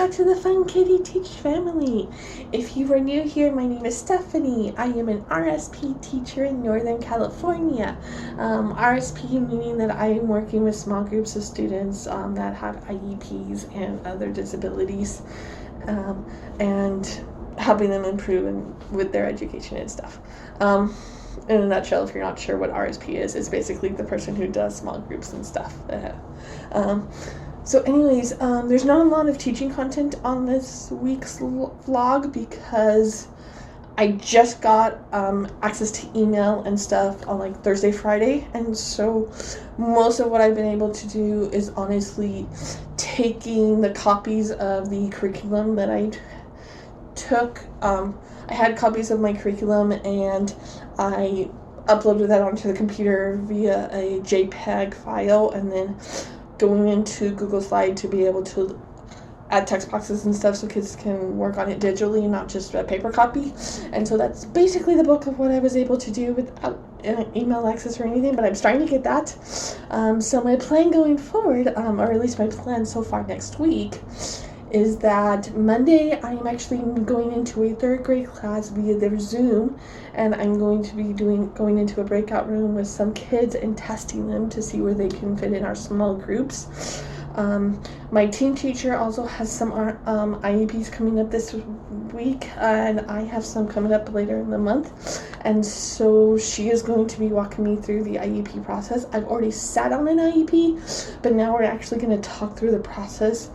back to the Fun Kitty Teach family. If you are new here, my name is Stephanie. I am an RSP teacher in Northern California. RSP meaning that I am working with small groups of students that have IEPs and other disabilities, and helping them improve with their education and stuff. In a nutshell, if you're not sure what RSP is, it's basically the person who does small groups and stuff. So anyways, there's not a lot of teaching content on this week's vlog because I just got access to email and stuff on like Thursday, Friday, and so most of what I've been able to do is honestly taking the copies of the curriculum that I took. I had copies of my curriculum and I uploaded that onto the computer via a JPEG file, and then going into Google Slide to be able to add text boxes and stuff so kids can work on it digitally, not just a paper copy. And so that's basically the bulk of what I was able to do without email access or anything, but I'm starting to get that. So my plan going forward, or at least my plan so far next week, is that Monday I am actually going into a third grade class via their Zoom, and I'm going to be going into a breakout room with some kids and testing them to see where they can fit in our small groups. My team teacher also has some IEPs coming up this week, and I have some coming up later in the month, and so she is going to be walking me through the IEP process. I've already sat on an IEP, but now we're actually going to talk through the process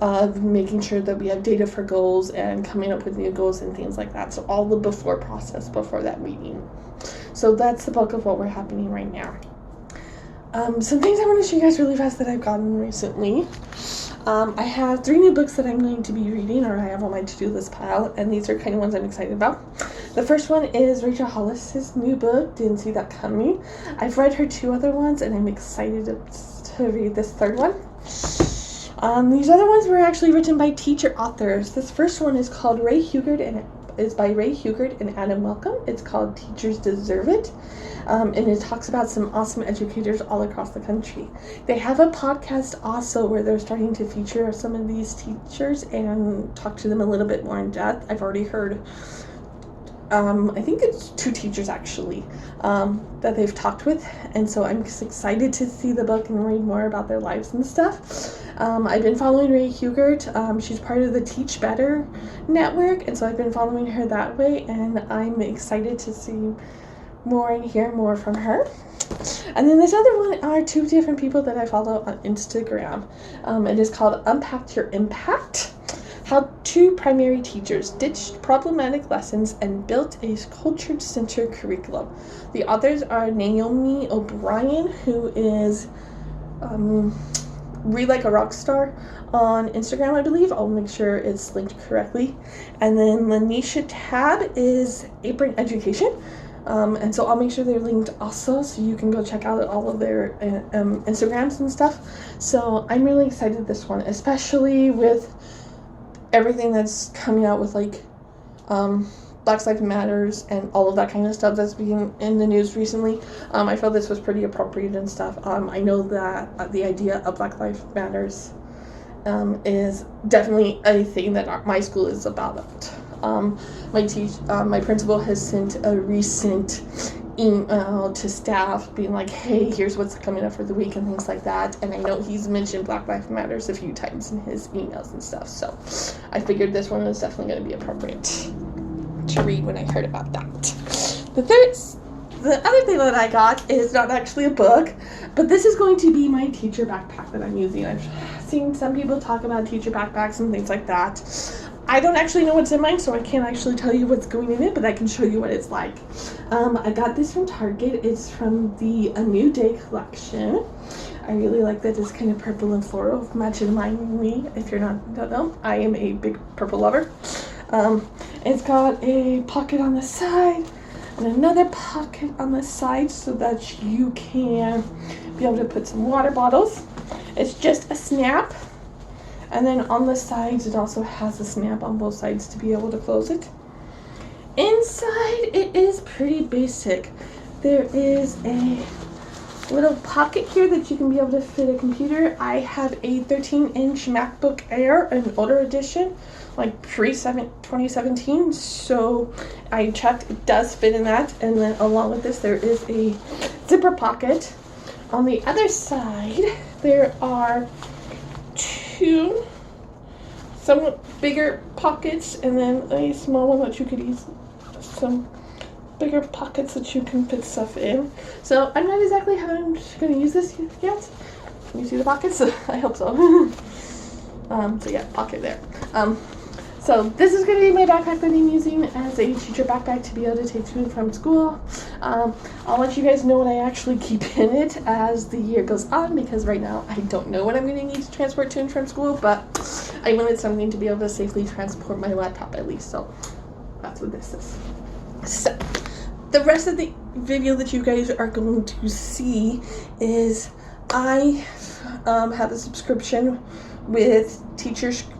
of making sure that we have data for goals and coming up with new goals and things like that. So all the before process before that meeting. So that's the bulk of what we're happening right now. Some things I want to show you guys really fast that I've gotten recently. I have 3 new books that I'm going to be reading, or I have on my to-do list pile, and these are kind of ones I'm excited about. The first one is Rachel Hollis's new book, Didn't See That Coming. I've read her 2 other ones, and I'm excited to read this third one. These other ones were actually written by teacher authors. This first one is called Ray Hugert and is by Ray Hugert and Adam Welcome. It's called Teachers Deserve It. And it talks about some awesome educators all across the country. They have a podcast also where they're starting to feature some of these teachers and talk to them a little bit more in depth. I've already heard, I think it's 2 teachers actually that they've talked with, and so I'm just excited to see the book and read more about their lives and stuff. I've been following Ray Hugert. She's part of the Teach Better network, and so I've been following her that way, and I'm excited to see more and hear more from her. And then this other one are 2 different people that I follow on Instagram. It is called Unpack Your Impact: How 2 primary teachers ditched problematic lessons and built a culture-centered curriculum. The authors are Naomi O'Brien, who is Read Like a Rock Star on Instagram, I believe. I'll make sure it's linked correctly. And then Lanisha Tab is Apron Education. And so I'll make sure they're linked also, so you can go check out all of their Instagrams and stuff. So I'm really excited this one, especially with everything that's coming out with like Black Lives Matters and all of that kind of stuff that's being in the news recently. I felt this was pretty appropriate and stuff. I know that the idea of Black Lives Matters is definitely a thing that my school is about. My principal has sent a recent email to staff being like, hey, here's what's coming up for the week and things like that. And I know he's mentioned Black Lives Matters a few times in his emails and stuff. So I figured this one was definitely going to be appropriate to read when I heard about that. The other thing that I got is not actually a book, but this is going to be my teacher backpack that I'm using. I've seen some people talk about teacher backpacks and things like that. I don't actually know what's in mine, so I can't actually tell you what's going in it, but I can show you what it's like. I got this from Target. It's from the A New Day collection. I really like that it's kind of purple and floral, matching me. If you don't know, I am a big purple lover. It's got a pocket on the side and another pocket on the side so that you can be able to put some water bottles. It's just a snap. And then on the sides, it also has a snap on both sides to be able to close it. Inside, it is pretty basic. There is a little pocket here that you can be able to fit a computer. I have a 13-inch MacBook Air, an older edition, like pre-2017, so I checked, it does fit in that. And then along with this, there is a zipper pocket. On the other side, there are two somewhat bigger pockets, and then a small one that you could use some bigger pockets that you can fit stuff in. So I'm not exactly how I'm going to use this yet. Can you see the pockets? I hope so. So yeah, pocket there. So this is going to be my backpack that I'm using as a teacher backpack to be able to take to and from school. I'll let you guys know what I actually keep in it as the year goes on, because right now I don't know what I'm going to need to transport to and from school, but I wanted something to be able to safely transport my laptop at least, so that's what this is. So the rest of the video that you guys are going to see is I have a subscription with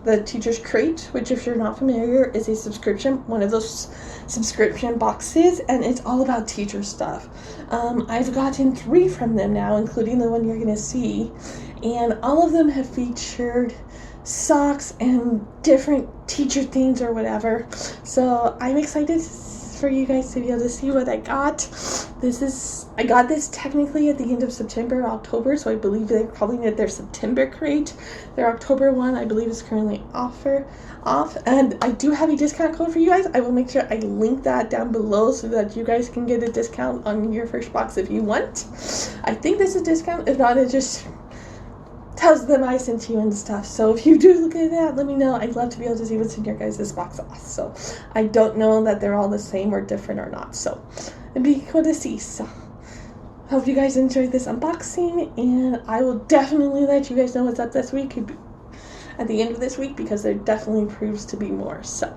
the Teachers Crate, which, if you're not familiar, is a subscription, one of those subscription boxes, and it's all about teacher stuff. I've gotten 3 from them now, including the one you're going to see, and all of them have featured socks and different teacher themes or whatever. So I'm excited for you guys to be able to see what I got. I got this technically at the end of September, October, so I believe they're calling it their September crate. Their October one, I believe, is currently off, and I do have a discount code for you guys. I will make sure I link that down below so that you guys can get a discount on your first box if you want. I think this is a discount. If not, it just tells them I sent you and stuff. So if you do look at that, let me know. I'd love to be able to see what's in your guys' box also. I don't know that they're all the same or different or not, so it'd be cool to see. So hope you guys enjoyed this unboxing, and I will definitely let you guys know what's up this week at the end of this week, because there definitely proves to be more. So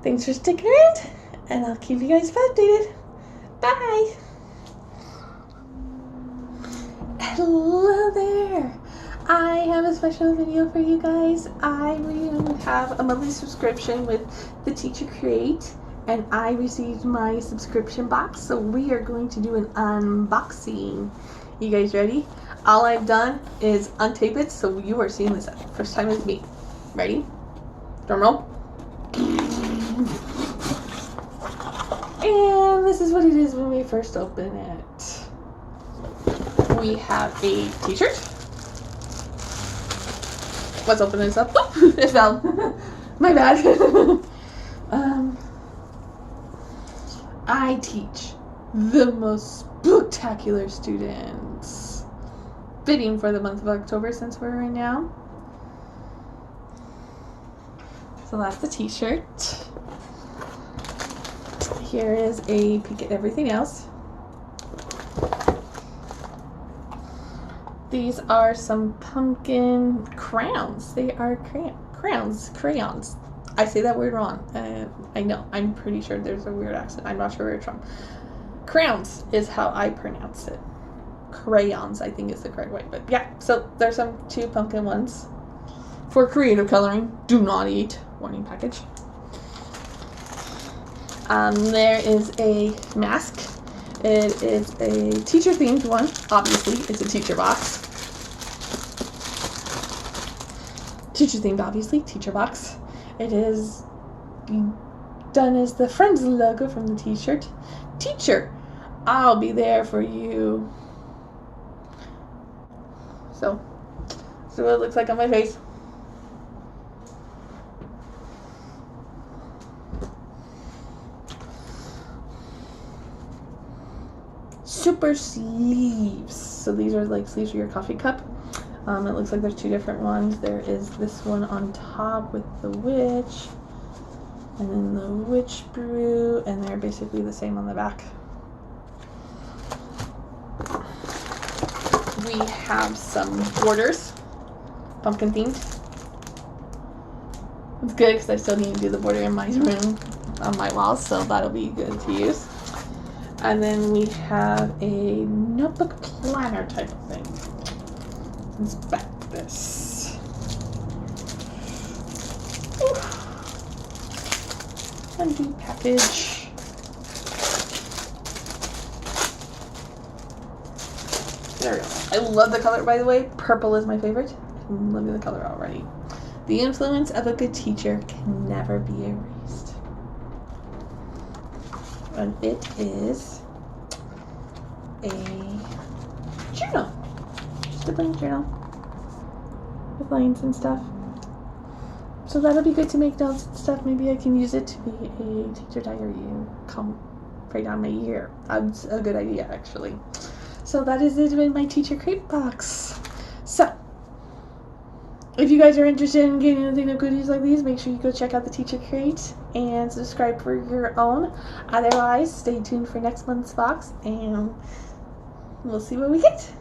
thanks for sticking around, and I'll keep you guys updated. Bye. Hello there. I have a special video for you guys. I have a monthly subscription with the Teacher Crate, and I received my subscription box, so we are going to do an unboxing. You guys ready? All I've done is untape it, so you are seeing this first time with me. Ready? Drum roll. And this is what it is when we first open it. We have a t-shirt. Let's open this up. Oh, it fell. My bad. I teach the most spectacular students. Fitting for the month of October, since we're in now. So that's the t-shirt. Here is a peek at everything else. These are some pumpkin crayons. They are crayons. I say that word wrong. I know. I'm pretty sure there's a weird accent. I'm not sure where it's from. Crayons is how I pronounce it. Crayons, I think, is the correct way. But yeah, so there's some 2 pumpkin ones for creative coloring. Do not eat. Warning package. There is a mask. It is a teacher-themed one. Obviously, it's a teacher box. Teacher-themed, obviously. Teacher box. It is done as the Friends logo from the t-shirt. Teacher, I'll be there for you. So what it looks like on my face. Super sleeves. So these are like sleeves for your coffee cup. It looks like there's 2 different ones. There is this one on top with the witch, and then the witch brew, and they're basically the same on the back. We have some borders, pumpkin themed. It's good because I still need to do the border in my room on my walls, so that'll be good to use. And then we have a notebook planner type of thing. Inspect this. Undo package. There we go. I love the color, by the way. Purple is my favorite. I'm loving the color already. The influence of a good teacher can never be erased. And it is a journal. Just a blank journal with lines and stuff. So that'll be good to make notes and stuff. Maybe I can use it to be a teacher diary and write down my year. That's a good idea, actually. So that is it in my teacher crate box. So if you guys are interested in getting anything of goodies like these, make sure you go check out the teacher crate and subscribe for your own. Otherwise, stay tuned for next month's box and we'll see what we get.